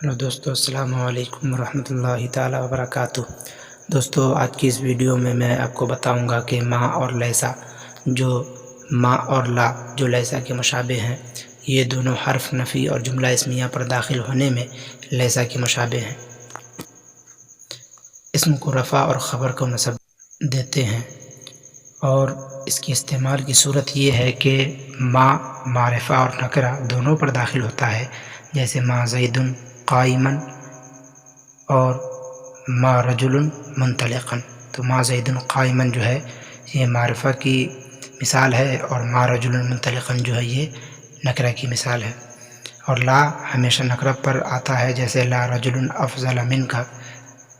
Hello دوستو، السلام علیکم ورحمۃ اللہ تعالیٰ وبرکاتہ۔ دوستو، آج کی اس ویڈیو میں آپ کو بتاؤں گا کہ ماں اور لیسا، جو ماں اور لا جو لیسا کے مشابہ ہیں، یہ دونوں حرف نفی اور جملہ اسمیہ پر داخل ہونے میں لیسا کے مشابہ ہیں۔ اسم کو رفع اور خبر کو نصب دیتے ہیں، اور اس کے استعمال کی صورت یہ ہے کہ ماں معرفہ اور نکرہ دونوں پر داخل ہوتا ہے، جیسے ماں زید قائمن اور ماں رجل منطلقن۔ تو ماں زید قائمن جو ہے یہ معرفہ کی مثال ہے، اور ماں رجل منطلقن جو ہے یہ نکرہ کی مثال ہے۔ اور لا ہمیشہ نکرہ پر آتا ہے، جیسے لا رجل افضل منک،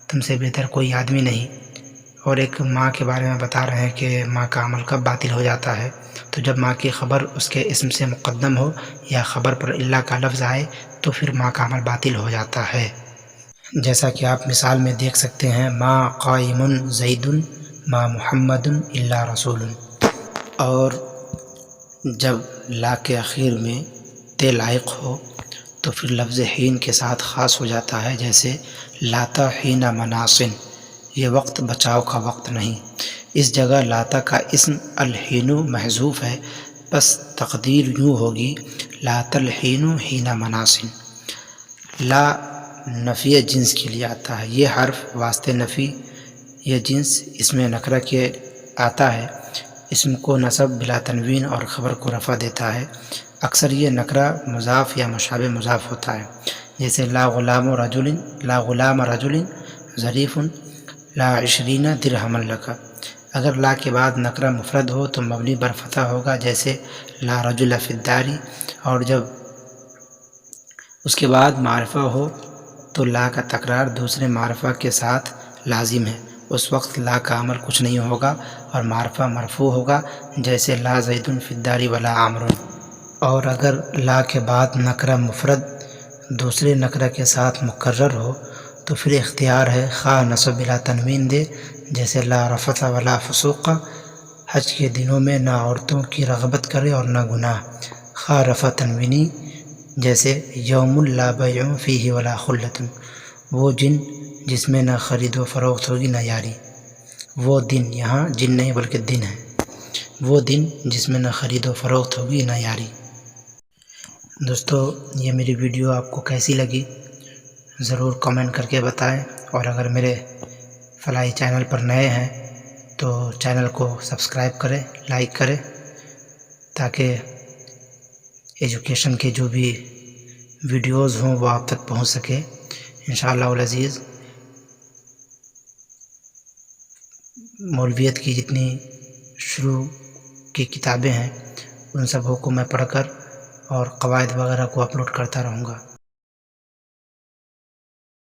تم سے بہتر کوئی آدمی نہیں۔ اور ایک ماں کے بارے میں بتا رہے ہیں کہ ماں کا عمل کب باطل ہو جاتا ہے، تو جب ماں کی خبر اس کے اسم سے مقدم ہو یا خبر پر الا کا لفظ آئے تو پھر ماں کا عمل باطل ہو جاتا ہے، جیسا کہ آپ مثال میں دیکھ سکتے ہیں، ماں قائم زید ما محمد الا رسول۔ اور جب لا کے اخیر میں تے لائق ہو تو پھر لفظ حین کے ساتھ خاص ہو جاتا ہے، جیسے لاتا حین مناصن، یہ وقت بچاؤ کا وقت نہیں۔ اس جگہ لاتا کا اسم الحین محذوف ہے، بس تقدیر یوں ہوگی لاتا الحین حین مناصن۔ لا نفی جنس کے لیے آتا ہے، یہ حرف واسطے نفی یہ جنس اس میں نکرہ کے آتا ہے، اسم کو نصب بلا تنوین اور خبر کو رفع دیتا ہے۔ اکثر یہ نکرہ مضاف یا مشابہ مضاف ہوتا ہے، جیسے لا غلام رجل ظریف لا 20 درہما لک۔ اگر لا کے بعد نکرہ مفرد ہو تو مبنی بر فتح ہوگا، جیسے لا رجل فی الدار، اور جب اس کے بعد معرفہ ہو تو لا کا تکرار دوسرے معرفہ کے ساتھ لازم ہے، اس وقت لا کا عمل کچھ نہیں ہوگا اور معرفہ مرفوع ہوگا، جیسے لا زید فی الدار ولا عمرو۔ اور اگر لا کے بعد نکرہ مفرد دوسرے نکرہ کے ساتھ مکرر ہو تو پھر اختیار ہے، خواہ نصب بلا تنوین دے، جیسے لا رفث ولا فسوق، حج کے دنوں میں نہ عورتوں کی رغبت کرے اور نہ گناہ، خواہ رفع تنوینی، جیسے یوم لا بیع فیہ ولا خلۃ، وہ دن جس میں نہ خرید و فروخت ہوگی نہ یاری۔ وہ دن، یہاں جن نہیں بلکہ دن ہے، وہ دن جس میں نہ خرید و فروخت ہوگی نہ یاری۔ دوستو، یہ میری ویڈیو آپ کو کیسی لگی ضرور کامنٹ کر کے بتائیں، اور اگر میرے فلاحی چینل پر نئے ہیں تو چینل کو سبسکرائب کریں، لائک کریں، تاکہ ایجوکیشن کے جو بھی ویڈیوز ہوں وہ آپ تک پہنچ سکے انشاءاللہ العزیز۔ مولویت کی جتنی شروع کی کتابیں ہیں ان سب کو میں پڑھ کر اور قواعد وغیرہ کو اپلوڈ کرتا رہوں گا۔